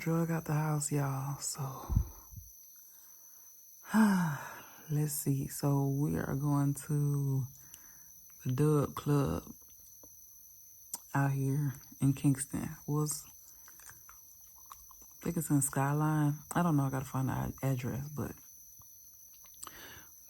drug out the house, y'all. So, let's see. So, we are going to the Dub Club out here in Kingston. I think it's in Skyline. I don't know. I got to find the address, but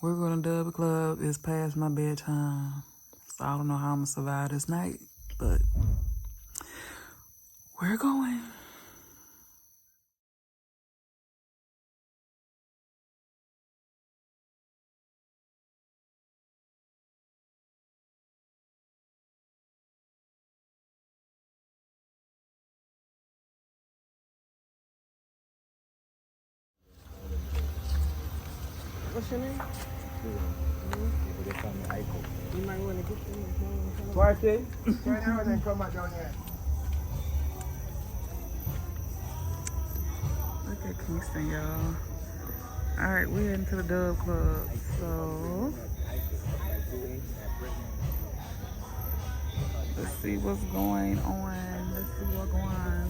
we're going to Dub Club. It's past my bedtime. So, I don't know how I'm going to survive this night, but we're going. What's your name? You might want to get them. Party? Turn around and come back down here. Look at Kingston, y'all. All right, we're heading to the Dub Club. So, let's see what's going on. Let's see what's going on.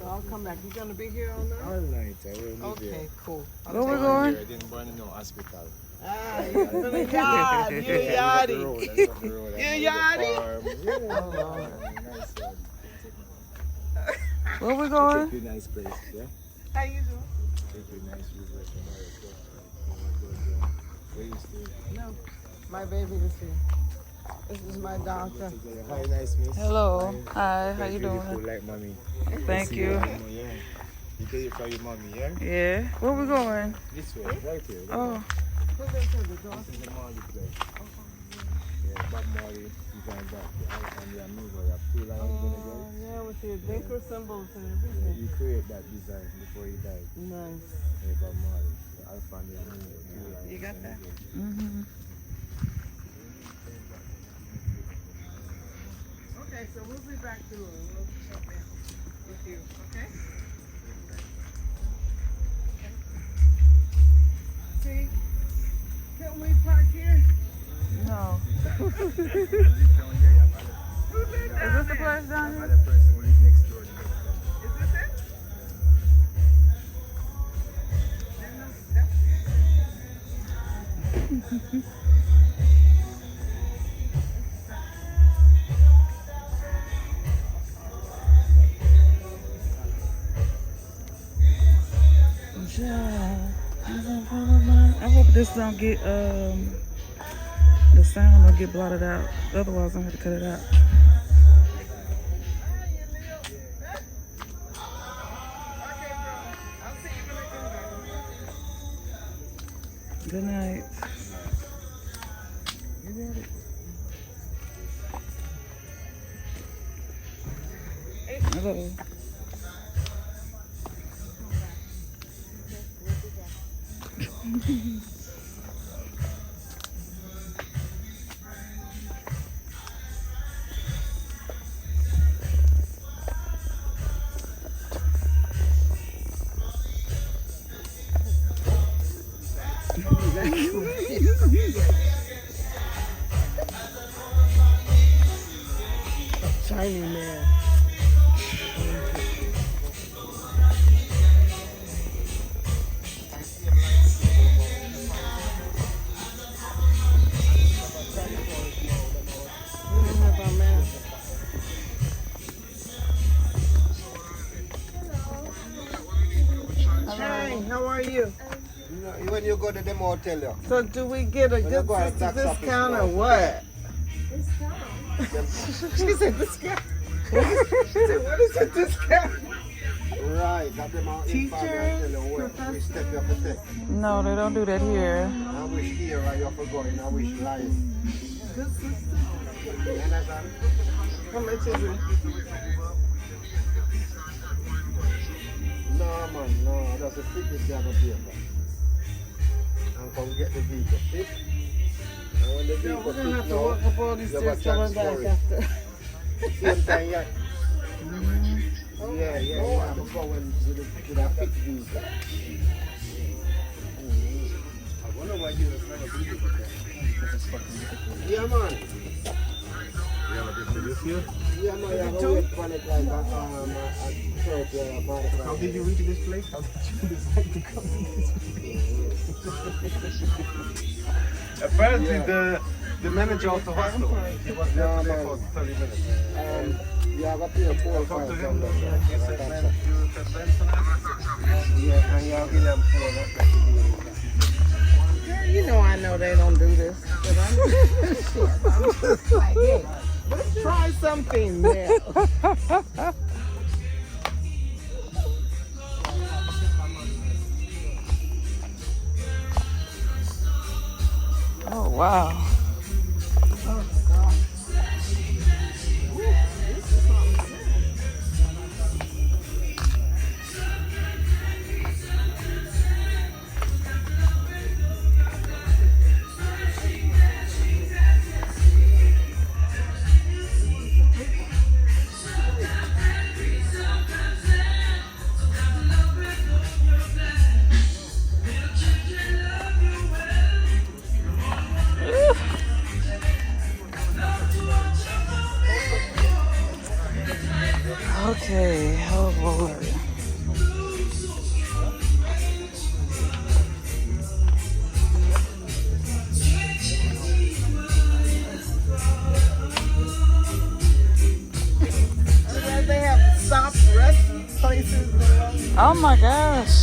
So I'll come back. You gonna be here all night? All night, I will be Okay, there. cool. Where we going? I didn't burn in no hospital. Ah, you're for the yard. You're yardie. You're yardie. Where we going? Take you nice place, yeah? How you doing? Take you nice river tomorrow. Where you stay? No, my baby is here. This is my doctor. Hi, nice miss. Hello. Hi, how you Beautiful doing? like mommy. Thank See you. Yeah. You get it for your mommy, yeah? Yeah. Where we going? This way, right here. Oh, Who's into the door? This is the Marley place. Yeah, Bob Marley, you can back there. I found your mover. I feel like I'm gonna go. Yeah, with your anchor symbols and everything. You create that design before you died. Nice. Yeah, Bob Marley. I found your mover. You got that? mm-hmm. Okay, so we'll be back through and we'll check in with you, okay? See, can we park here? No. Who lives Is this down the there? place down here? Other person who lives next door. Is this it? I hope this don't get the sound will get blotted out. Otherwise, I'm gonna have to cut it out. Good night. You got it. Hello. Shiny man. Hi, how are you? When you go to the motel, So do we get a good sister discount or what? She said discount. She said, what is a discount? right, got them out in Teachers, we step you have to take. No, they don't do that here. I wish here you have to go in, I wish life. Good sister. You understand? How much is it? No man, no, that's a fitness you have to pay for. And come get the vehicle, see? And when the Yeah, vehicle we're gonna have to now, walk up all these you have stairs a coming back tax after. same time, yeah. Yeah, you have to go with a fixed vehicle. I wonder why you were trying to do it. Yeah man. have a different this year? Yeah, no, you have a wait for it like a 30 or a 45. How did you reach this place? How did you decide to come to this place? Apparently the manager of the hostel, he was there today for 30 minutes. You have a few 4 or 5 from there. He said, man, you said Benson? Yeah, and you have William 4. Girl, you know I know they don't do this. But I'm just like, hey, let's try something new. Oh, wow. Okay, oh Lord. They have stop rest places. Oh my gosh.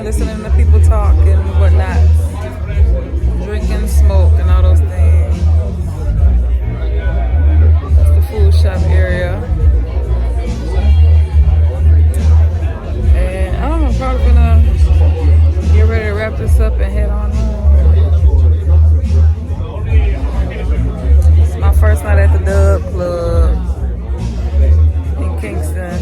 Listening to people talk and whatnot, drinking, smoke, and all those things. That's the food shop area. And I don't know, probably gonna get ready to wrap this up and head on home. It's my first night at the Dub Club in Kingston.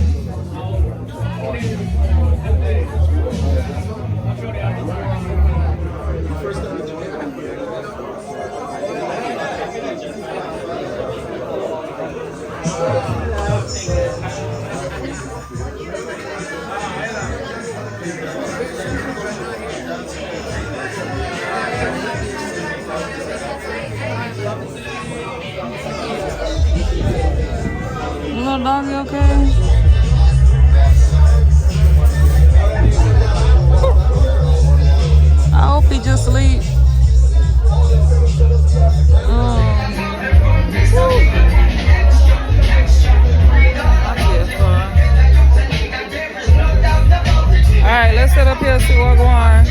let's sit up here, see what's going on.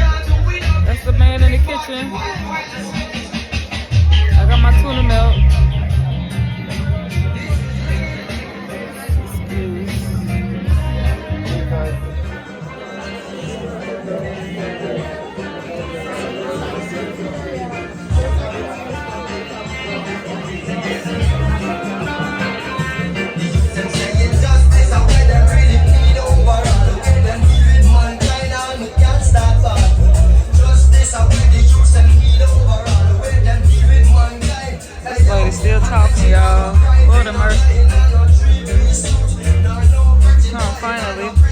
That's the man in the kitchen. I got my tuna milk. Still talking, y'all. Lord of mercy. Oh, finally.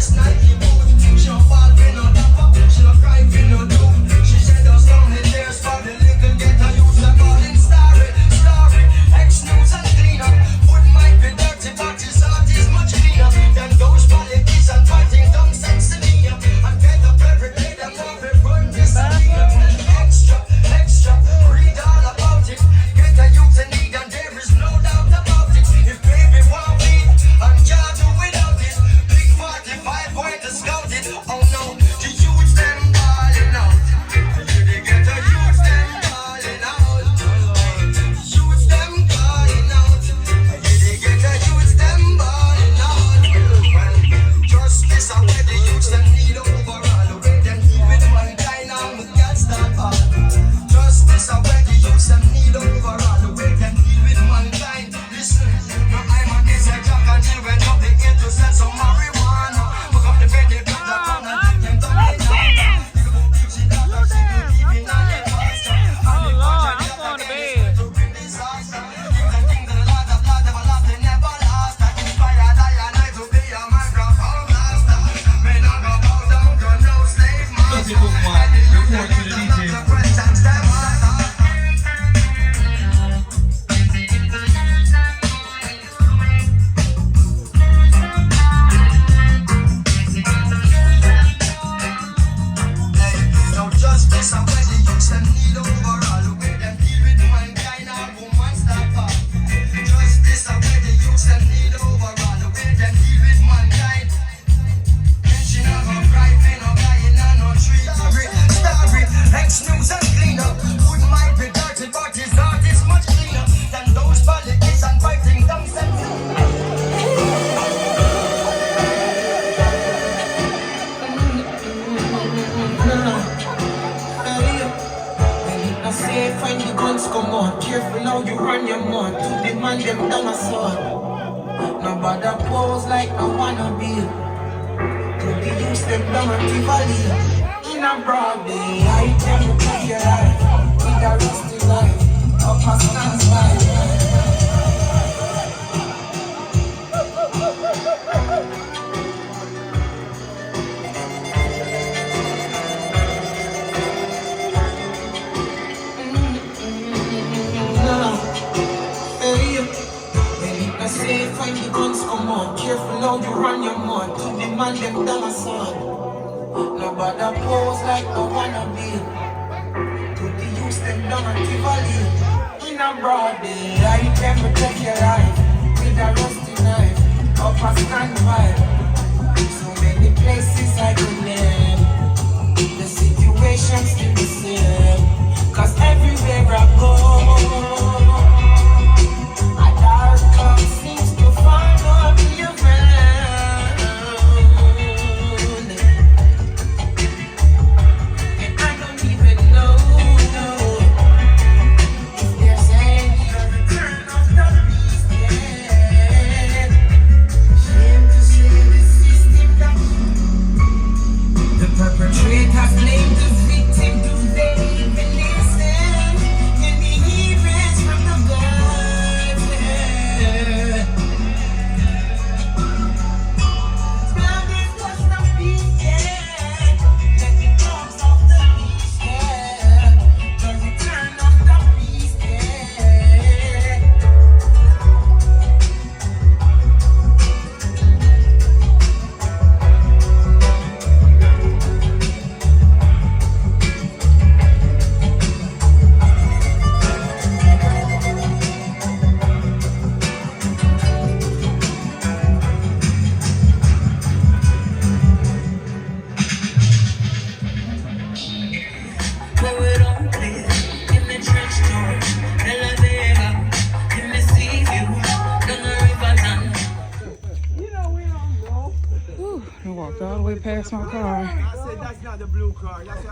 That's my car. I said that's not the blue car. That's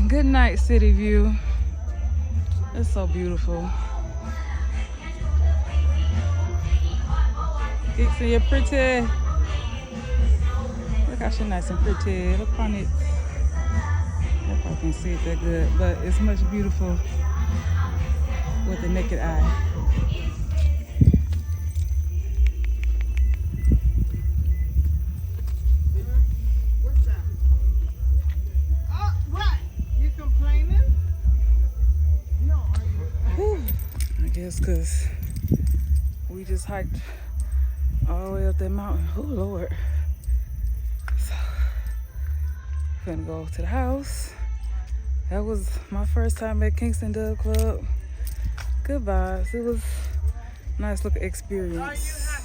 Good night, City View. It's so beautiful. Kingston, you're pretty. Look how she's nice and pretty. Look on it. I probably can't see it that good, but it's much beautiful with the naked eye. What's that? Oh, what? You complaining? No, I guess because we just hiked all the way up that mountain. Oh, Lord. So, gonna go to the house. That was my first time at Kingston Dub Club. Good vibes. It was a nice little experience.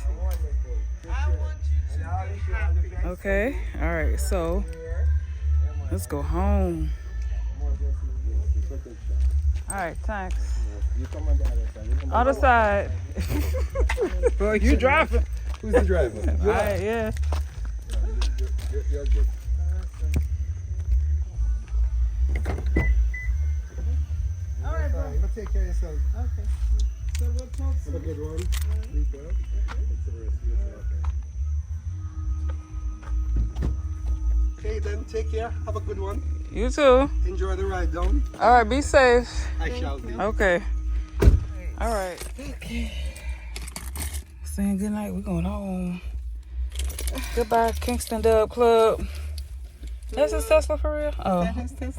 Okay. All right. So, let's go home. All right. Thanks. Other side. Bro, You driving? Who's the driver? All right. Yeah. You're good. all right, bro. But take care of yourself. Okay. So we'll talk Have a soon. good one. Sleep well. It's the rest of you. Okay, then take care. Have a good one. You too. Enjoy the ride down. All right. Be safe. I shall be. Okay. All right. Okay. Saying good night. We're going home. Goodbye, Kingston Dub Club. That's his Tesla for real? Oh.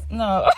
No.